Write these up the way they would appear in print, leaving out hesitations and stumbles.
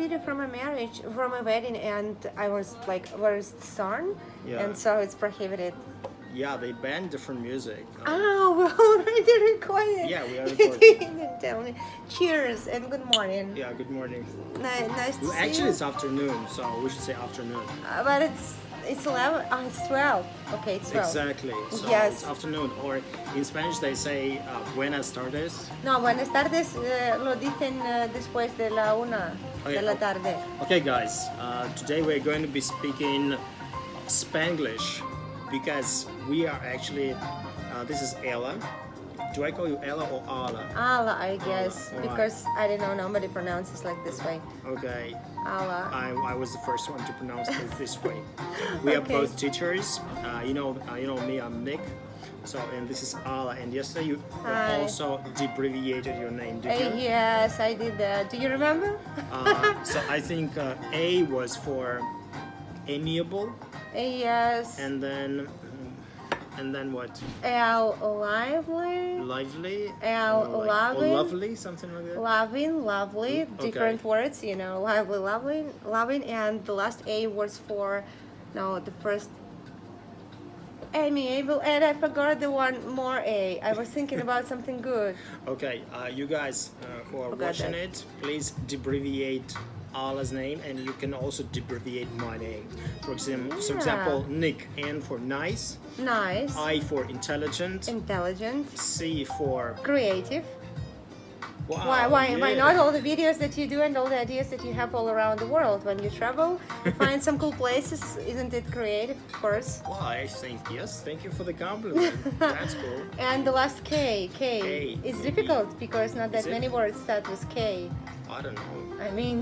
video from a marriage, from a wedding, and I was like, "Where's the son?" Yeah. And so it's prohibited. Yeah, they ban different music. Oh, we're already recording. Yeah, we are You recording. didn't tell me. Cheers and good morning. Yeah, good morning. Nice to Well, see actually, you. it's afternoon, so we should say afternoon. But it's 11. Oh, it's 12. Okay, it's 12. Exactly. So Yes. it's afternoon, or in Spanish they say buenas tardes. No, buenas tardes lo dicen después de la 1 de la tarde. Okay, guys. Today we're going to be speaking Spanglish because we are actually. This is Alla. Do I call you Alla or Alla? Alla, I guess, Alright. because I don't know, nobody pronounces like this way. Okay. Alla. I was the first one to pronounce it this way. We are Okay. both teachers. You know me. I'm Nick. So and this is Alla. And yesterday you Hi. also abbreviated your name, did you? Yes, I did that. Do you remember? So I think A was for amiable, Yes. and then what? Lively. Lively. L, or loving. or lovely, something like that. Loving, lovely, Okay. different words, you know, lively, loving, and the last A was for, no, the first amiable, and I forgot the one more A. I was thinking about something good. Okay, you guys who are Forgot watching that. it, please abbreviate Alla's name, and you can also abbreviate my name. For Yeah. example, Nick, N for nice, Nice, I for intelligent, intelligent, C for creative. wow. Why yeah. not all the videos that you do and all the ideas that you have all around the world? When you travel, you find some cool places. Isn't it creative? Of course. Well, I think yes. Thank you for the compliment. That's cool. And the last K. K. It's difficult because not that Is it? many words start with K. I don't know. I mean,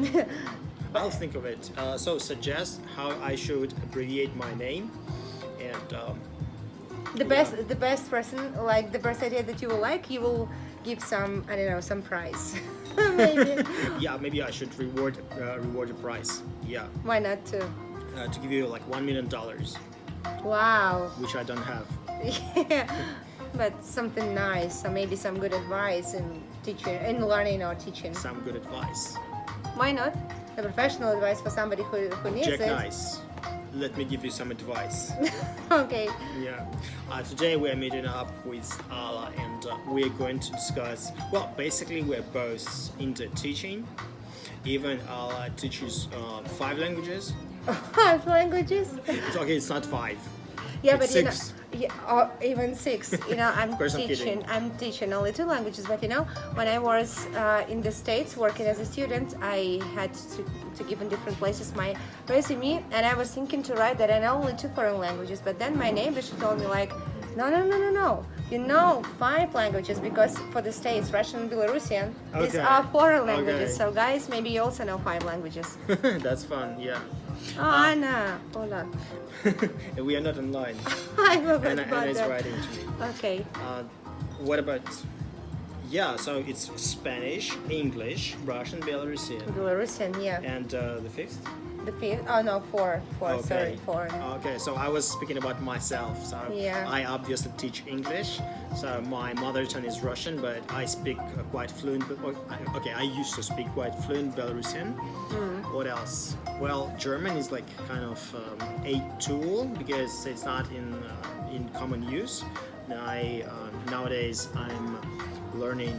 I'll think of it. So suggest how I should abbreviate my name, and the best person, like the best idea that you will like, you will give some, I don't know, some prize. Maybe. yeah, maybe I should reward a prize. Yeah, Why not too? to give you like $1 million, Wow. which I don't have. Yeah. But something nice, so maybe some good advice in teaching, in learning or teaching. Some good advice. Why not? A professional advice for somebody who needs Jack it. Nice. Let me give you some advice. Okay. Yeah. Today we are meeting up with Alla, and we are going to discuss. Well, basically we're both into teaching. Even Alla teaches 5 languages. 5 languages? It's okay. It's not 5. Yeah, It's but you know, 6. yeah, or even 6. You know, I'm Of course I'm teaching. kidding. I'm teaching only 2 languages. But you know, when I was in the States working as a student, I had to give in different places my resume, and I was thinking to write that I know only 2 foreign languages. But then my neighbor, she told me like, no. You know 5 languages because for the States, Russian and Belarusian, these Okay. are foreign languages. Okay. So guys, maybe you also know 5 languages. That's fun. Yeah. Oh, Anna, hola. And we are not online. I forgot Anna about is that. writing to me. Okay. What about? Yeah. So it's Spanish, English, Russian, Belarusian, Belarusian, yeah. and the 5th. The 5th? Oh no, 4. Sorry, 4. Okay, so I was speaking about myself. So Yeah. I obviously teach English. So my mother tongue is Russian, but I speak quite fluent. Okay, I used to speak quite fluent Belarusian. What else? Well, German is like kind of a tool because it's not in common use. Nowadays I'm learning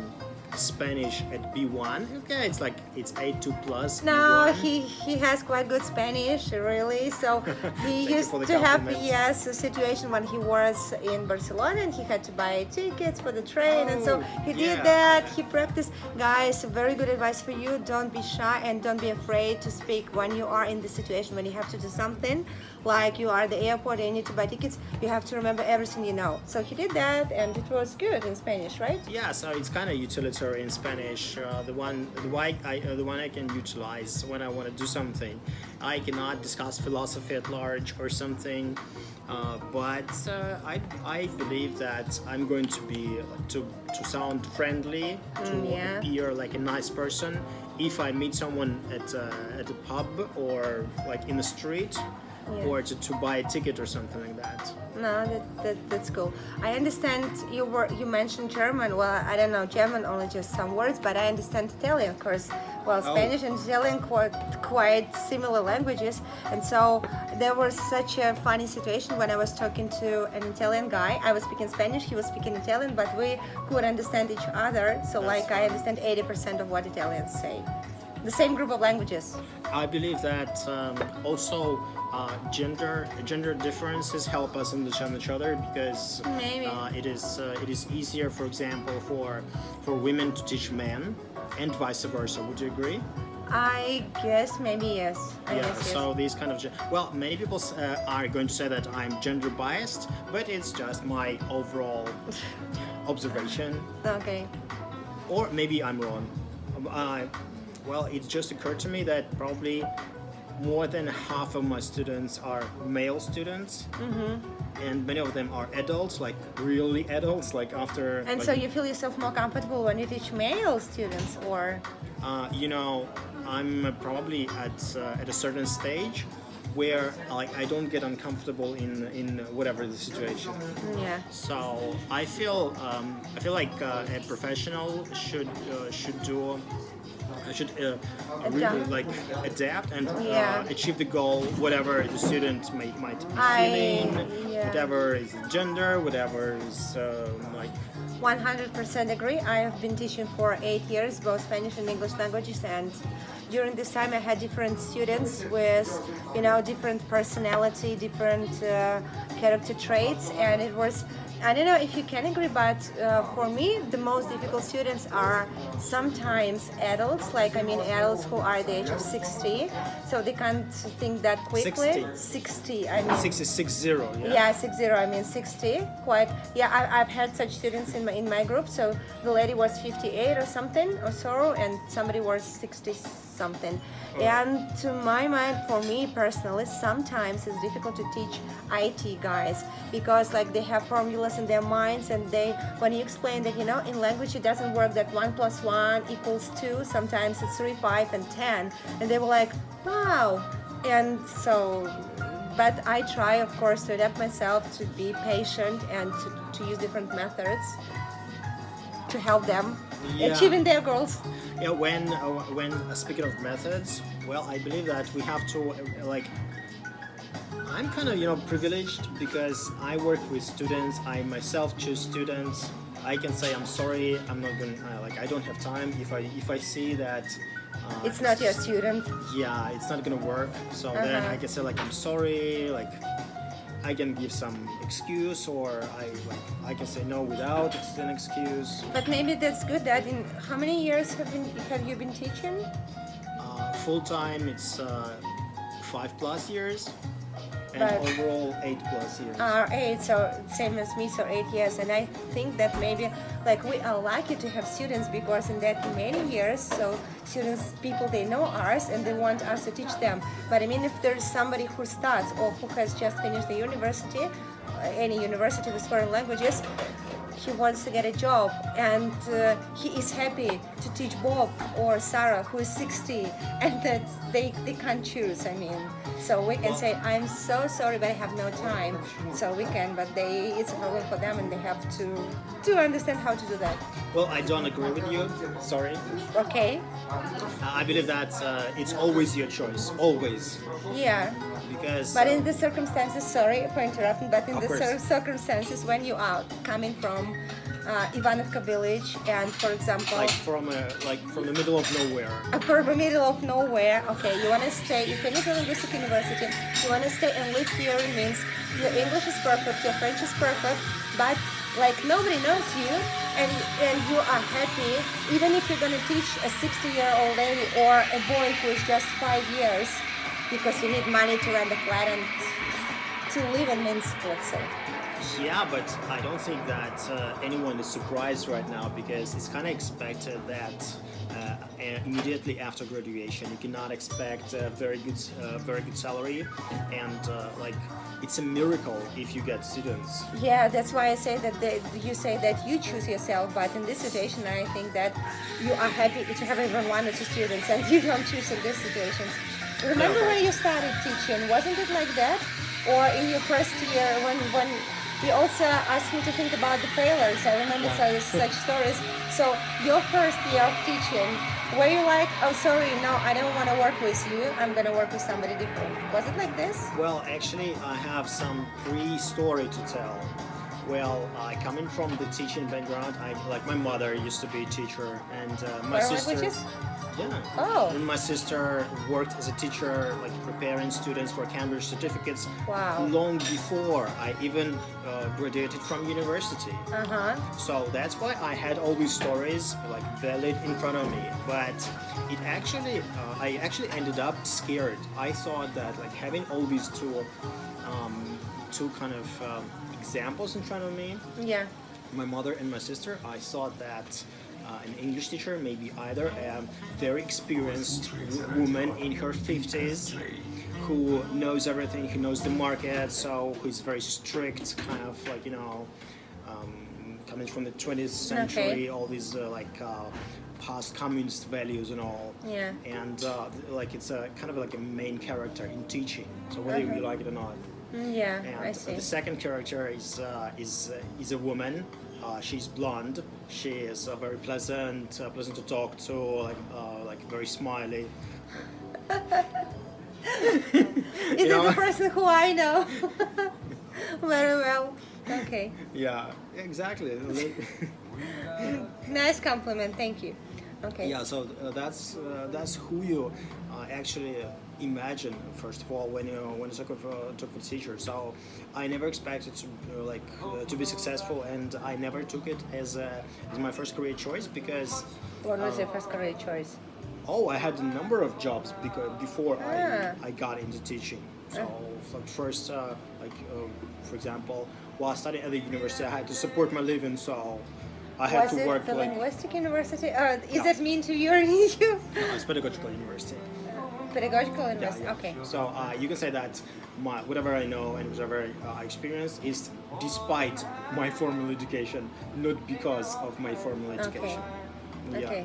Spanish at B1. Okay, it's A2 plus. No, B1. he has quite good Spanish, really. So he you used for the to have compliment. a situation when he was in Barcelona and he had to buy tickets for the train, and so Oh, he did yeah. that. He practiced. Guys, very good advice for you. Don't be shy and don't be afraid to speak when you are in the situation when you have to do something. Like you are at the airport and you need to buy tickets. You have to remember everything you know. So he did that, and it was good in Spanish, right? Yeah, so it's kind of utilitarian in Spanish. The one I can utilize when I want to do something. I cannot discuss philosophy at large or something, but I believe that I'm going to be to sound friendly, to Yeah. appear like a nice person. If I meet someone at a pub or like in the street. Yeah. Or to buy a ticket or something like that. No, that's cool. I understand you mentioned German. Well, I don't know German, only just some words, but I understand Italian, of course. Well, Spanish and Italian quite similar languages, and so there was such a funny situation when I was talking to an Italian guy. I was speaking Spanish, he was speaking Italian, but we could understand each other. So like I understand 80% of what Italians say. The same group of languages. I believe that also gender differences help us understand each other because it is easier, for example, for women to teach men and vice versa. Would you agree? I guess maybe yes. I Yeah. guess, yes. So these kind of well, many people are going to say that I'm gender biased, but it's just my overall observation. Okay. Or maybe I'm wrong. Well, it just occurred to me that probably more than half of my students are male students, and many of them are adults, like really adults, like after. And like, so you feel yourself more comfortable when you teach male students, or? you know, I'm probably at a certain stage where like I don't get uncomfortable in whatever the situation. Yeah. So I feel like a professional should do. Should really like adapt and achieve the goal, whatever the student might be feeling, whatever is gender, whatever is like. 100% agree. I have been teaching for 8 years, both Spanish and English languages, and during this time I had different students with, you know, different personality, different character traits, and it was, I don't know if you can agree, but for me the most difficult students are sometimes adults, like I mean adults who are the age of 60, so they can't think that quickly. 60 I mean 60, yeah, 60, I mean 60, quite, yeah, I've had such students in my group, so the lady was 58 or something or so, and somebody was 60 something. And to my mind, for me personally, sometimes it's difficult to teach IT guys because like they have formulas in their minds, and they, when you explain that, you know, in language it doesn't work that 1 + 1 = 2, sometimes it's 3, 5 and 10, and they were like, wow. And so, but I try of course to adapt myself, to be patient and to use different methods to help them achieving their goals. Yeah, when speaking of methods, well, I believe that we have to like. I'm kind of, you know, privileged because I work with students. I myself choose students. I can say I'm sorry. I'm not going. Like I don't have time. If I see that. It's not your student. Yeah, it's not gonna work. So then I can say like I'm sorry. Like I can give some excuse, or I can say no without an excuse. But maybe that's good. That in how many years have you been teaching? Full time, it's 5+ years, and But- overall 8+ years. 8, so same as me, so 8 years. And I think that maybe like we are lucky to have students because in that many years, so students, people, they know us and they want us to teach them. But I mean, if there's somebody who starts or who has just finished the university, any university with foreign languages, he wants to get a job, and he is happy to teach Bob or Sarah who is 60, and that they can't choose. I mean, so we can say, I'm so sorry but I have no time, so we can, but it's a problem for them and they have to understand how to do that. Well, I don't agree with you. Sorry. Okay. I believe that it's always your choice. Always. Yeah. Because. But in the circumstances, sorry for interrupting, but in Of the course. circumstances when you are coming from Ivanovka village, and for example, like from the middle of nowhere. from the middle of nowhere, okay, you want to stay, you finish a linguistic university, you want to stay and live here, it means your English is perfect, your French is perfect, but like nobody knows you, and you are happy, even if you're going to teach a 60-year-old lady or a boy who is just 5 years, because you need money to rent a flat and to live in Minsk, let's say. Yeah, but I don't think that anyone is surprised right now, because it's kind of expected that immediately after graduation you cannot expect a very good salary, and like it's a miracle if you get students. Yeah, that's why I say that you say that you choose yourself, but in this situation I think that you are happy to have even 1 or 2 students and you don't choose in these situations. Remember when you started teaching, wasn't it like that? Or in your first year when you also asked me to think about the failures, I remember such stories. So your first year of teaching, Were you like, oh sorry, no, I don't want to work with you. I'm gonna work with somebody different. Was it like this? Well, actually, I have some pre-story to tell. Well, I coming from the teaching background. Like my mother used to be a teacher, and my Foreign sister. languages? Yeah. Oh. And my sister worked as a teacher, like preparing students for Cambridge certificates. Wow. Long before I even graduated from university. So that's why I had all these stories like valid in front of me. But it actually, I actually ended up scared. I thought that like having all these two kind of examples in front of me, Yeah. my mother and my sister, I thought that an English teacher, maybe either a very experienced woman in her 50s who knows everything, who knows the market, so who's very strict, kind of like, coming from the 20th century, all these past communist values and all. Yeah. And like it's a kind of like a main character in teaching, so whether you like it or not. Yeah, And I see. the second character is a woman. She's blonde. She is very pleasant to talk to, like very smiley. Is it the person who I know? Very well. Okay. Yeah, exactly. Nice compliment. Thank you. Okay. Yeah, so that's who you actually imagine first of all when you took a teacher. So I never expected to to be successful, and I never took it as my first career choice because. What was your first career choice? Oh, I had a number of jobs before I got into teaching. So first, for example, while studying at the university, I had to support my living, so I had Was to it work the like. linguistic university? Is Yeah. that mean to you or you? No, it's pedagogical university. Pedagogical university. Yeah. Okay. So you can say that whatever I know and whatever I experience is despite my formal education, not because of my formal education. Yeah. Okay.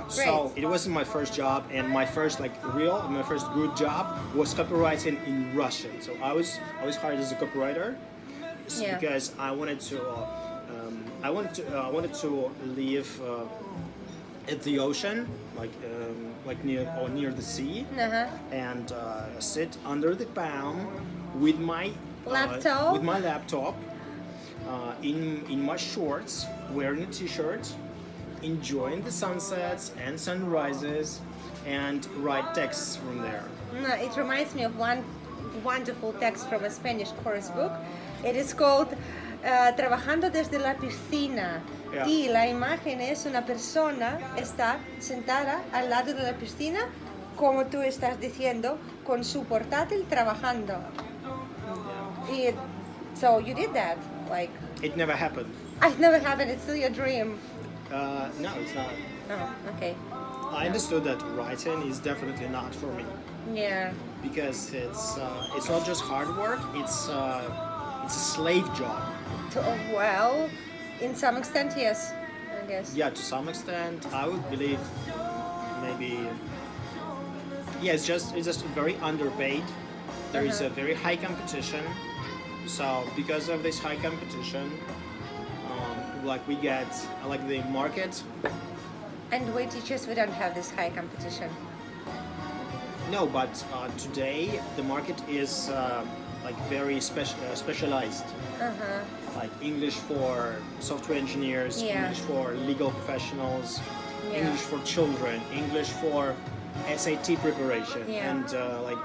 So Great. it wasn't my first job, and my first my first good job was copywriting in Russian. So I was hired as a copywriter Yeah. because I wanted to live at the ocean, like near the sea, and sit under the palm with my laptop, in my shorts, wearing a t-shirt, enjoying the sunsets and sunrises, and write texts from there. No, it reminds me of one wonderful text from a Spanish course book. It is called Trabajando desde la piscina. Yeah. Y la imagen es una persona está sentada al lado de la piscina, como tú estás diciendo, con su portátil trabajando. So you did that, like. It never happened. It never happened. It's still your dream. No, it's not. Oh, okay. I understood that writing is definitely not for me Yeah. because it's not just hard work. It's a slave job. Well, in some extent, yes, I guess. Yeah, to some extent, I would believe maybe. Yeah, it's just very underpaid. There is a very high competition. So because of this high competition, we get the market. And we teachers, we don't have this high competition. No, but today the market is very specialized. Like English for software engineers, Yeah. English for legal professionals, Yeah. English for children, English for SAT preparation. Yeah. And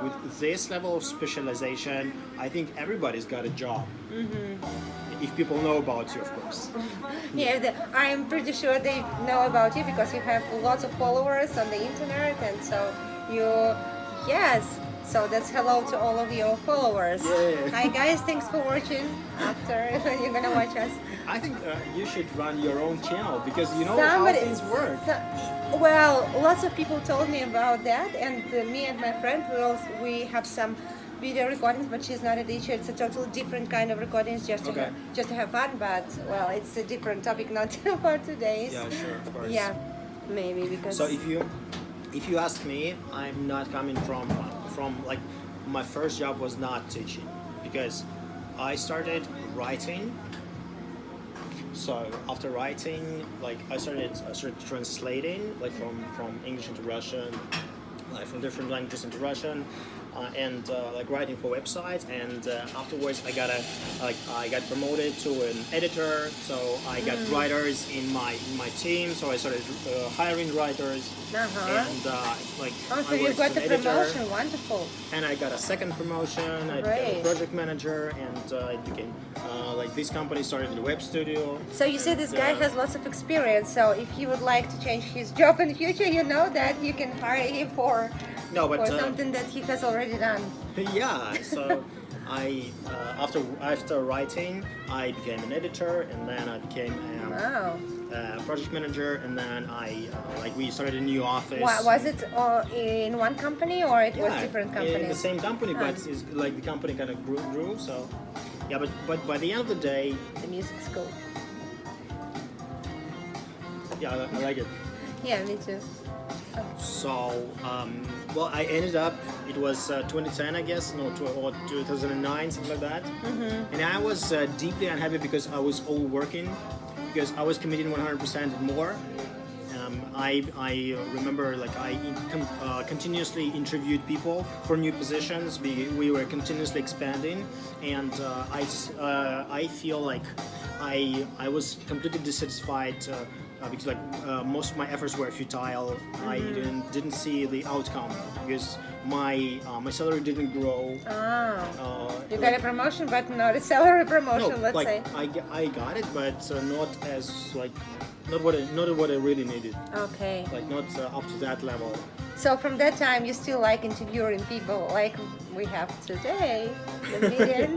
with this level of specialization, I think everybody's got a job. If people know about you, of course. Yeah, I'm pretty sure they know about you because you have lots of followers on the internet, and so yes. So that's hello to all of your followers. Yeah. Hi guys, thanks for watching. After you're gonna watch us. I think you should run your own channel because you know how things work. Well, lots of people told me about that, and me and my friend we have some video recordings, but she's not a teacher. It's a totally different kind of recordings, just to have fun. But well, it's a different topic, not for today's. Yeah, sure, of course. Yeah, maybe because. So if you ask me, I'm not coming from my first job was not teaching because I started writing. So after writing, like I started translating, like from English into Russian, like from different languages into Russian, and like writing for websites. And afterwards, I got promoted to an editor. So I got writers in my team. So I started hiring writers, and like Oh, so I you worked got as the an editor. promotion, wonderful. And I got a second promotion. I Great. became a project manager, and it became like this company started a web studio. So you see, And, this guy has lots of experience. So if he would like to change his job in the future, you know that you can hire him for something that he has already done. Yeah. So I after writing, I became an editor, and then I became Wow. a project manager, and then I like we started a new office. Was it in one company or it was different companies? In the same company, but it's like the company kind of grew. So yeah, but by the end of the day, The music school. yeah, I like it. Yeah, me too. So, well, I ended up, it was 2010, I guess, or 2009, something like that. And I was deeply unhappy because I was overworking, because I was committing 100% and more. I remember like I continuously interviewed people for new positions. We were continuously expanding, and I feel like I was completely dissatisfied because like most of my efforts were futile. I didn't see the outcome because my salary didn't grow. You got a promotion, but not a salary promotion. No, let's like say. I got it, but not as like not what I really needed. Okay. Like not up to that level. So from that time, you still like interviewing people, like we have today, the meeting.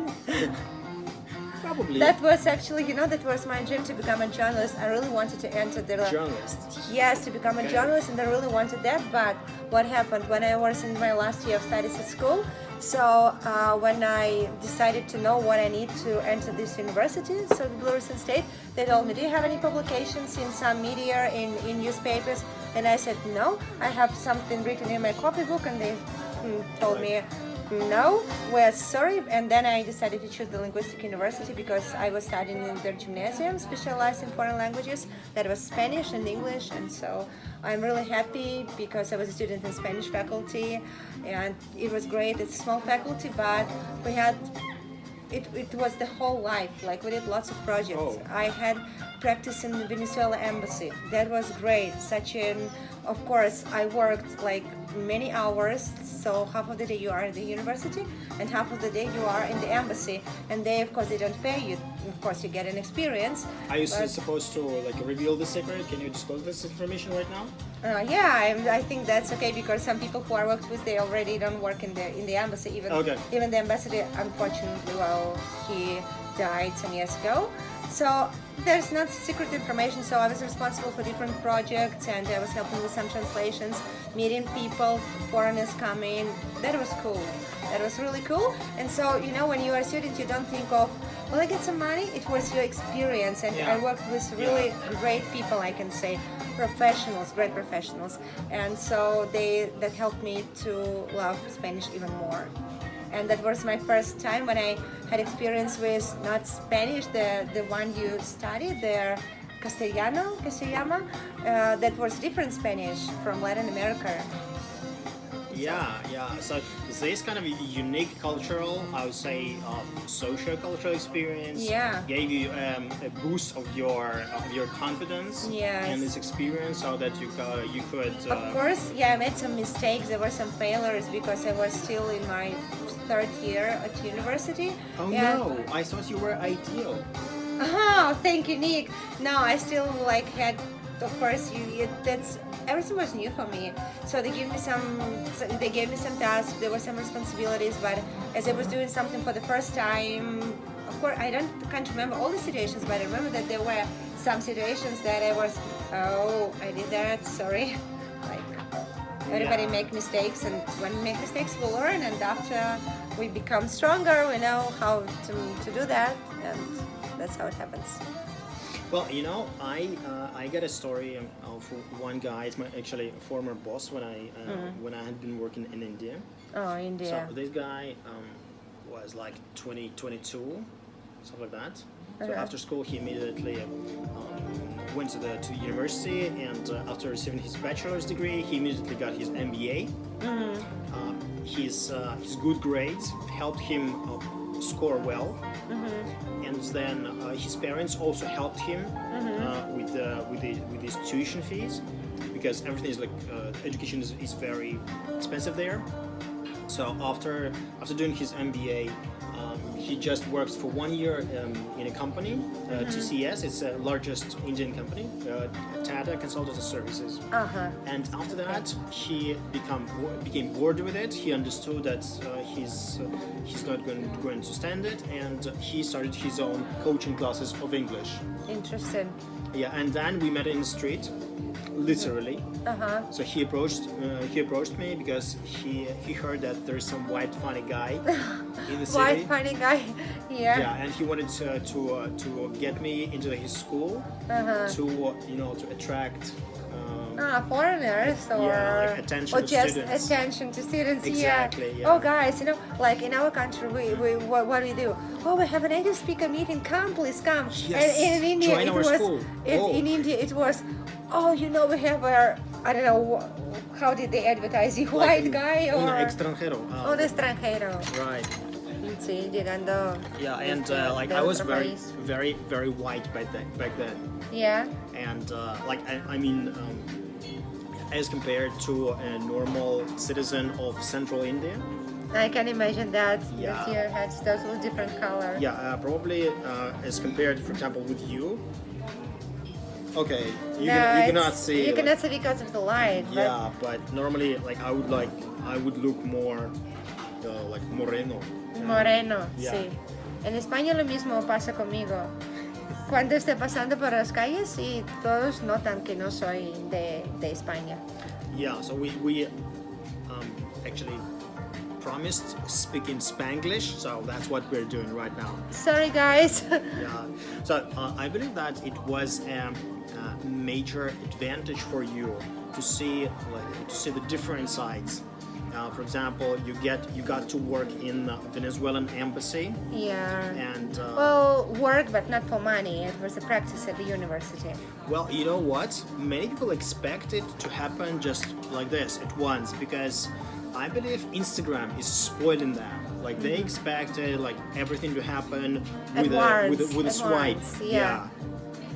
Probably. That was actually, that was my dream, to become a journalist. I really wanted to enter the Journalist. Yes, to become a Okay. journalist, and I really wanted that. But what happened when I was in my last year of studies at school? So when I decided to know what I need to enter this university, so the Blue Ridge State, they told me, "Do you have any publications in some media, in newspapers?" And I said, "No, I have something written in my copybook," and they told me, "No, we're sorry." And then I decided to choose the linguistic university because I was studying in their gymnasium, specialized in foreign languages. That was Spanish and English, and so I'm really happy because I was a student in Spanish faculty, and it was great. It's a small faculty, but we had it was the whole life. Like we did lots of projects. Oh. I had practice in the Venezuela embassy. That was great. Of course, I worked like many hours. So half of the day you are in the university, and half of the day you are in the embassy. And they, of course, they don't pay you. Of course, you get an experience. Are you supposed to like reveal the secret? Can you disclose this information right now? I think that's okay because some people who I worked with, they already don't work in the embassy. Even the ambassador, unfortunately, he died some years ago. So there's not secret information. So I was responsible for different projects, and I was helping with some translations, meeting people, foreigners coming. That was cool. That was really cool. And so when you are a student, you don't think of, well, I get some money. It was your experience, and I worked with really great people. I can say professionals, great professionals, and so that helped me to love Spanish even more. And that was my first time when I had experience with not Spanish, the one you studied, the Castellano, que se llama, that was different Spanish from Latin America. Yeah. So this kind of unique cultural, I would say, socio-cultural experience gave you a boost of your confidence and this experience, so that you could. Of course, I made some mistakes. There were some failures because I was still in my third year at university. Oh no! I thought you were ideal. Oh, thank you, Nick. No, I still had. Of course, everything was new for me. So they gave me some tasks. There were some responsibilities. But as I was doing something for the first time, of course, can't remember all the situations. But I remember that there were some situations that I was, I did that. Sorry. Everybody make mistakes, and when we make mistakes, we learn. And after we become stronger, we know how to do that, and that's how it happens. Well, I got a story of one guy. It's my actually former boss when I had been working in India. Oh, India. So this guy was like 22, something like that. So after school, he immediately went to the university, and after receiving his bachelor's degree, he immediately got his MBA. His good grades helped him score well, and then his parents also helped him with his tuition fees, because everything is like education is very expensive there. So after doing his MBA, he just works for 1 year in a company, TCS. It's the largest Indian company, Tata Consultancy Services. And after that, he became bored with it. He understood that he's not going to stand it, and he started his own coaching classes of English. Interesting. Yeah, and then we met in the street, literally. So he approached me because he heard that there's some white funny guy in the city. White funny guy. Yeah, and he wanted to get me into his school to attract foreigners or like attention or to just students. attention to students. Exactly, yeah. Oh, guys, like in our country, we what do we do? Oh, we have a native speaker meeting. Come, please come. Yes, And in India, join it our was school. in India it was. Oh, we have our, I don't know, how did they advertise you? White guy or Un extranjero. un extranjero. Right. Sí, llegando. Yeah, and like de I was otro very, país. very, very white back then. Yeah. And like I mean, as compared to a normal citizen of Central India. I can imagine that. Yeah. That your head's totally different color. Yeah, probably as compared, for example, with you. Okay, you cannot see. You cannot see because of the light. Yeah, but normally, like I would look more like moreno. Moreno, Yeah. sí. En España lo mismo pasa conmigo. Cuando estoy pasando por las calles y todos notan que no soy de España. Yeah, so we actually promised speaking Spanglish, so that's what we're doing right now. Sorry, guys. Yeah, so I believe that it was a major advantage for you to see the different sides. For example, you got to work in the Venezuelan embassy. Yeah. And well, work, but not for money. It was a practice at the university. well, you know what? Many people expect it to happen just like this at once, because I believe Instagram is spoiling them. Like they expected like everything to happen with a swipe. Yeah.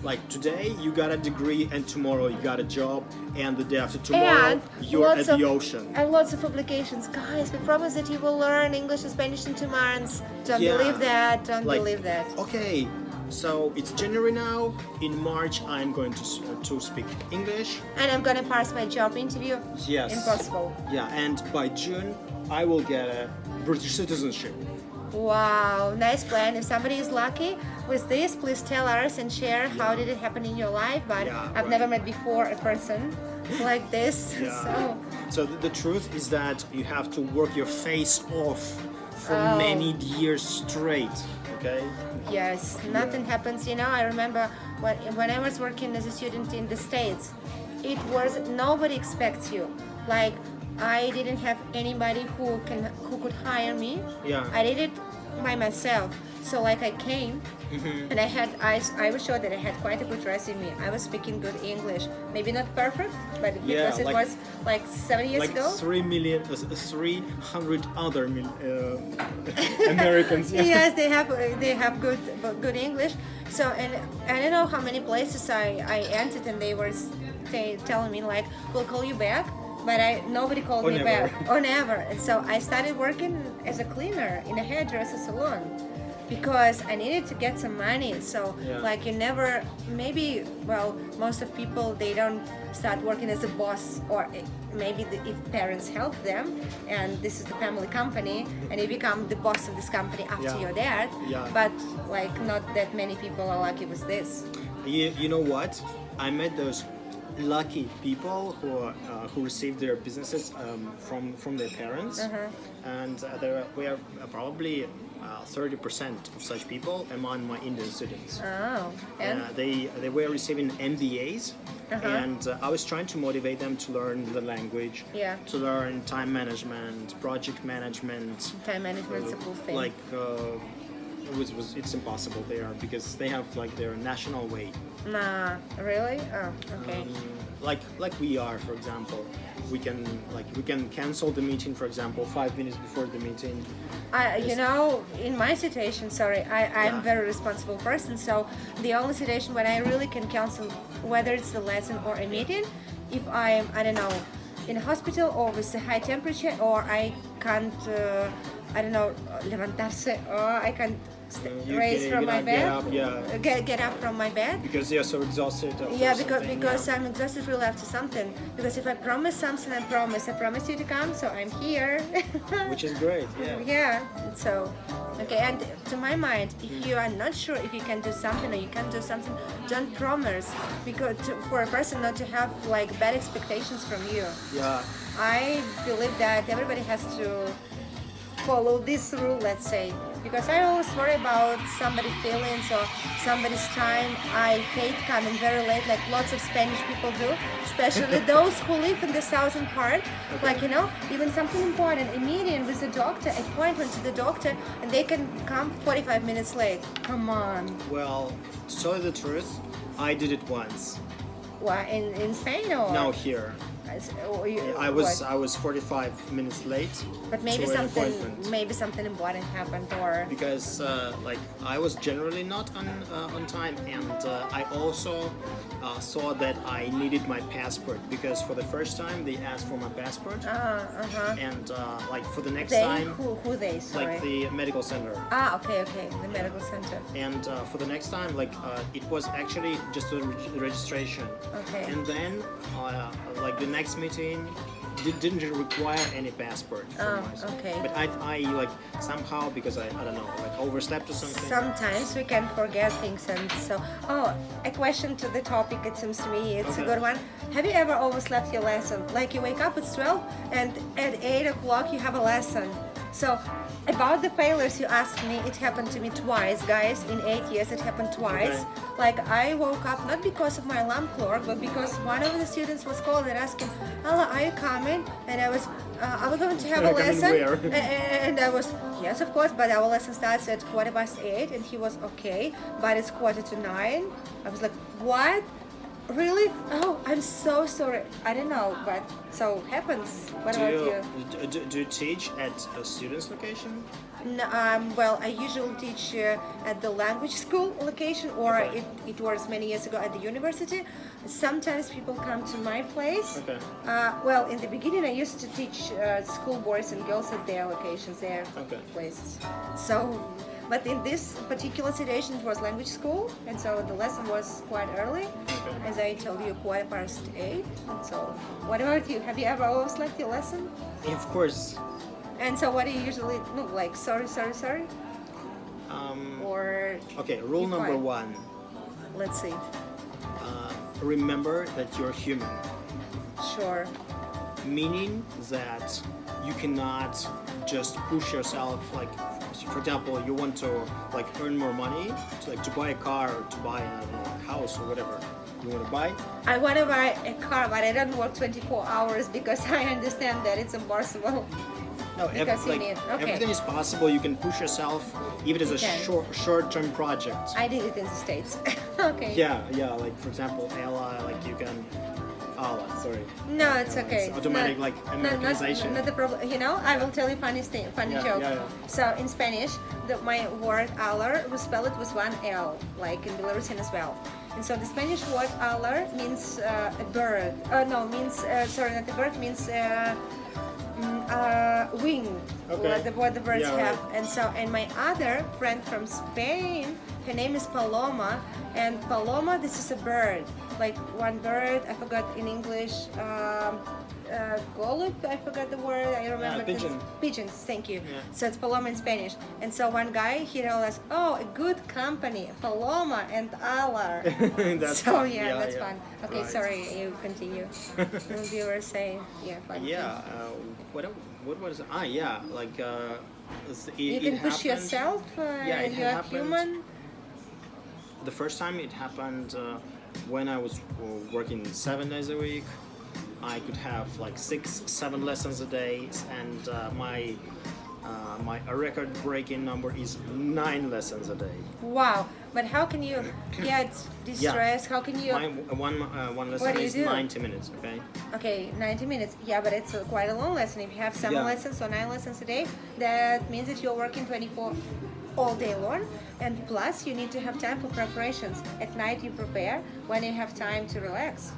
Like today you got a degree and tomorrow you got a job, and the day after tomorrow And you're at the ocean. And lots of applications. Guys, we promise that you will learn English and Spanish in 2 months. Don't Yeah. believe that. Don't Like, believe that. Okay, so it's January now. In March I'm going to speak English. And I'm gonna pass my job interview. Yes. Impossible. Yeah, and by June I will get a British citizenship. Wow, nice plan. If somebody is lucky with this, please tell us and share how did it happen in your life. But Yeah, I've right. never met before a person like this. Yeah. So the truth is that you have to work your face off for many years straight. Okay. Yes, nothing happens. I remember when I was working as a student in the States, it was nobody expects you. Like I didn't have anybody who could hire me. Yeah. I did it by myself. So like I came and I was sure that I had quite a good resume. I was speaking good English, maybe not perfect, but because it was like 7 years Like ago. 300 other Americans. Yeah. Yes, they have good English. So and I don't know how many places I entered, and they were telling me like, we'll call you back, but nobody called me never. back, or never. And so I started working as a cleaner in a hairdresser salon because I needed to get some money. So Yeah. like most of people, they don't start working as a boss, or maybe if parents help them and this is the family company and you become the boss of this company after Yeah. your dad. Yeah. But like not that many people are lucky with this. You know what? I met those lucky people who received their businesses from their parents, and there were probably 30% of such people among my Indian students. Oh, and They were receiving MBAs, and I was trying to motivate them to learn the language, Yeah. to learn time management, project management, time management's a cool thing. like It's impossible there because they have like their national way. Nah, really? Oh, okay. Like we are, for example, we can cancel the meeting, for example, 5 minutes before the meeting. You know, in my situation, sorry, I'm Yeah. very responsible person. So the only situation when I really can cancel, whether it's the lesson or a meeting, if I'm, I don't know, in a hospital or with a high temperature, or I can't, I don't know, levantarse, or I can't raise from my bed, get up from my bed. Because you're so exhausted. After Yeah, something, because I'm exhausted really after something. Because if I promise something, I promise you to come, so I'm here. which is great. Yeah. Yeah. So, okay. And to my mind, if you are not sure if you can do something or you can do something, don't promise, because for a person not to have like bad expectations from you. Yeah. I believe that everybody has to follow this rule, let's say, because I always worry about somebody's feelings or somebody's time. I hate coming very late, like lots of Spanish people do, especially those who live in the southern part. Like, you know, even something important, a meeting with the doctor, appointment to the doctor, and they can come 45 minutes late. Come on. Well, to tell you the truth, I did it once. What, in Spain or? No, here. I was 45 minutes late. But maybe to an something, appointment. important happened, or Because like I was generally not on time, and I also saw that I needed my passport, because for the first time they asked for my passport, and like for the next they time, who they? Sorry. like the medical center. Okay, the medical center. And for the next time, like it was actually just a registration. Okay. And then like the next meeting didn't require any passport from myself. Okay. But I like somehow, because I don't know, like overslept or something. Sometimes we can forget things, and so a question to the topic, it seems to me it's a Okay. good one. Have you ever overslept your lesson? Like you wake up at 12 and at 8 o'clock you have a lesson. So about the failures you asked me, it happened to me twice, guys. In 8 years it happened twice. Okay. Like I woke up not because of my alarm clock, but because one of the students was called and asking, Alla, are you coming? And I was, are we going to have a Coming lesson? where? And I was, yes, of course, but our lesson starts at 8:15, and he was okay, but it's 8:45. I was like, what? Really? Oh, I'm so sorry. I don't know, but so happens. What about you? Do you teach at a student's location? No, well, I usually teach at the language school location, or Okay. it was many years ago at the university. Sometimes people come to my place. Okay. Well, in the beginning, I used to teach school boys and girls at their locations, their Okay. places. So, but in this particular situation, it was language school, and so the lesson was quite early, as I told you, 8:15. And so, what about you? Have you ever overslept your lesson? Of course. And so, what do you usually do? Like, sorry, or Okay, rule You're number fine. 1. let's see. Remember that you're human. Sure. Meaning that you cannot just push yourself, like for example you want to like earn more money to buy a car or to buy a house or whatever you want to buy. I want to buy a car, but I don't work 24 hours because I understand that it's impossible. No, Because you need- okay. everything is possible. You can push yourself even as a Okay. short-term project. I did it in the States. Okay. Yeah, like for example Alla, like you can sorry. No, it's okay. It's automatic, like, Americanization. Not the problem. You know, I will tell you funny joke. Yeah. So in Spanish, my word "aller" we spell it with one L, like in Belarusian as well. And so the Spanish word "aller" means a bird. Sorry, not a bird. Means wing. Okay. What the birds Yeah, have. right. And so, and my other friend from Spain, her name is Paloma, and Paloma, this is a bird, like one bird. I forgot in English. Golub, I forgot the word. I remember. Pigeon. Pigeons. Thank you. Yeah. So it's Paloma in Spanish. And so one guy, he told us, oh, a good company, Paloma and Alla. That's so fun. yeah, that's fun. Okay, Right. sorry, you continue. You were saying, fun. Yeah. What was it? Like You can push happened- yourself. Yeah, it You're happened. human. The first time it happened when I was working 7 days a week. I could have like 6-7 lessons a day, and my My record-breaking number is 9 lessons a day. Wow. But how can you get distressed? How can you? My one lesson What do you is do? 90 minutes. Okay. Okay, 90 minutes. Yeah, but it's quite a long lesson. If you have 7 Yeah. lessons or 9 lessons a day, that means that you're working 24 all day long. And plus, you need to have time for preparations. At night, you prepare when you have time to relax.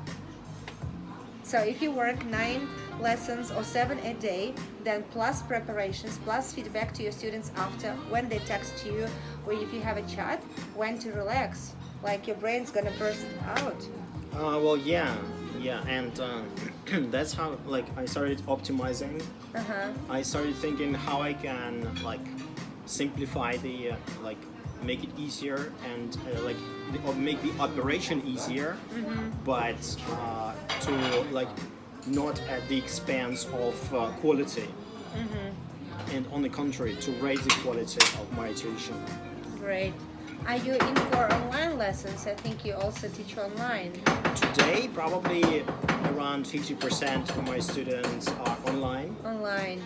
So if you work 9 lessons or 7 a day, then plus preparations, plus feedback to your students after when they text you, or if you have a chat, when to relax. Like your brain's gonna burst out. Well, yeah, and that's how like I started optimizing. I started thinking how I can like simplify the like make it easier and make the operation easier, but to like not at the expense of quality, and on the contrary, to raise the quality of my tuition. Great. Are you in for online lessons? I think you also teach online. Today, probably around 50% of my students are online. Online.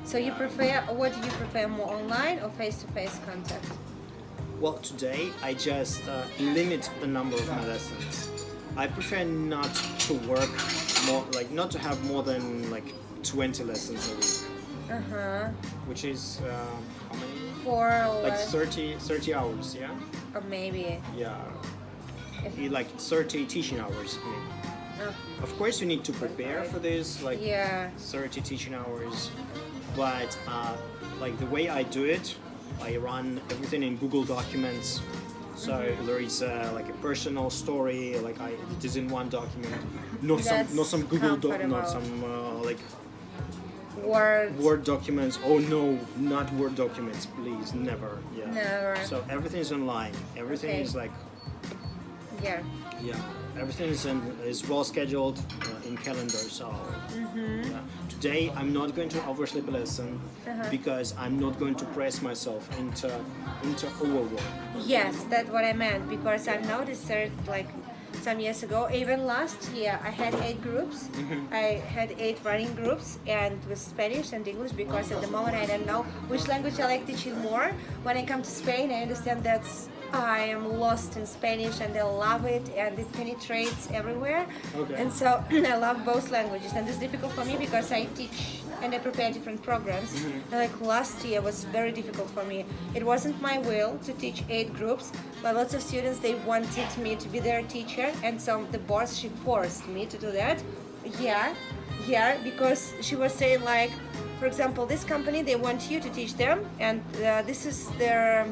So you prefer, what do you prefer, more online or face-to-face contact? Well, today I just limit the number of my lessons. I prefer not to work more, like not to have more than like 20 lessons a week. Which is how many? For Like 30 hours, yeah? or maybe. Yeah. Like 30 teaching hours. I mean. Of course, you need to prepare for this, like Yeah. 30 teaching hours. But like the way I do it, I run everything in Google Documents. So there is like a personal story, like it is in one document, not some Google doc, not some like Word documents. Oh no, not Word documents, please, never. Yeah. Never. So everything is online. Everything is like Yeah. everything is well scheduled in calendar. So yeah. Today I'm not going to oversleep a lesson because I'm not going to press myself into overwork. Yes, that's what I meant, because I've noticed that like some years ago, even last year, I had 8 groups. I had 8 running groups, and with Spanish and English, because at the moment I don't know which language I like teaching more. When I come to Spain, I understand that I am lost in Spanish and I love it, and it penetrates everywhere. Okay. And so I love both languages, and it's difficult for me because I teach and I prepare different programs. And like last year was very difficult for me. It wasn't my will to teach 8 groups, but lots of students, they wanted me to be their teacher, and so the boss, she forced me to do that. Yeah, because she was saying like, for example, this company, they want you to teach them, and this is their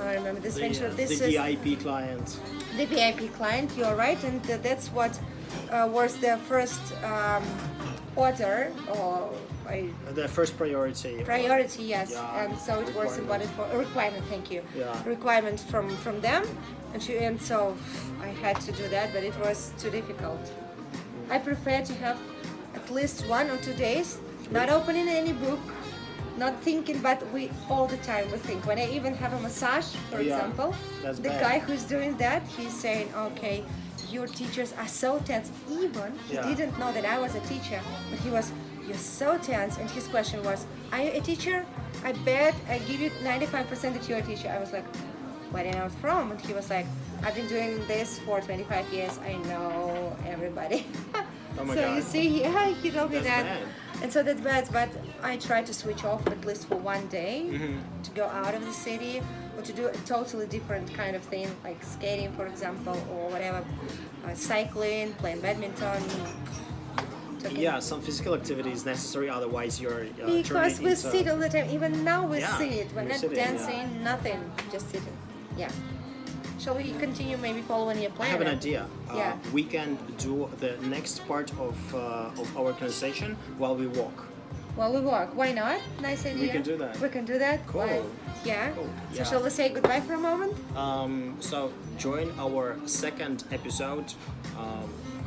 I remember this venture. This the is VIP client. the VIP client. You're right, and that's what was their first order, or The first priority. priority. Yes, Yeah, and so it was important for a requirement. Thank you. Yeah. Requirement from them, and so I had to do that, but it was too difficult. I prefer to have at least 1 or 2 days, not opening any book, not thinking, but we all the time we think. When I even have a massage, for example, that's the bad. guy who's doing that, he's saying, okay, your teachers are so tense. Even he didn't know that I was a teacher, but he was, you're so tense. And his question was, are you a teacher? I bet I give you 95% that you're a teacher. I was like, where are you from? And he was like, I've been doing this for 25 years. I know everybody. Oh my so God. you see, yeah, he told me That's that. bad. And so that's bad, but I try to switch off at least for 1 day to go out of the city, or to do a totally different kind of thing, like skating, for example, or whatever, cycling, playing badminton. Yeah, some physical activity is necessary, otherwise you're Because turning we into- sit all the time, even now we Yeah, sit, we're we're not sitting, dancing, nothing, just sitting. Yeah. Shall we continue maybe following your I plan? have an idea. Yeah. We can do the next part of our conversation while we walk. While we walk, why not? Nice idea. We can do that. We can do that. Cool. Why? Yeah. Cool. So Yeah. shall we say goodbye for a moment? So join our second episode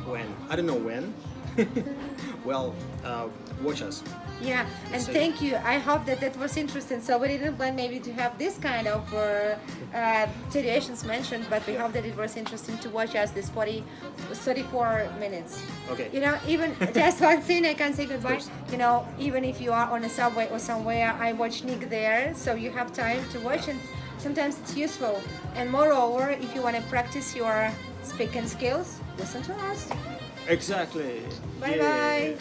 when I don't know when, Well, watch us. Yeah, and So- thank you. I hope that was interesting. So we didn't plan maybe to have this kind of situations mentioned, but we hope that it was interesting to watch us this 34 minutes. Okay. You know, even just one thing I can say goodbye. course. You know, even if you are on a subway or somewhere, I watch Nick there, so you have time to watch, and sometimes it's useful. And moreover, if you want to practice your speaking skills, listen to us. Exactly. Bye bye.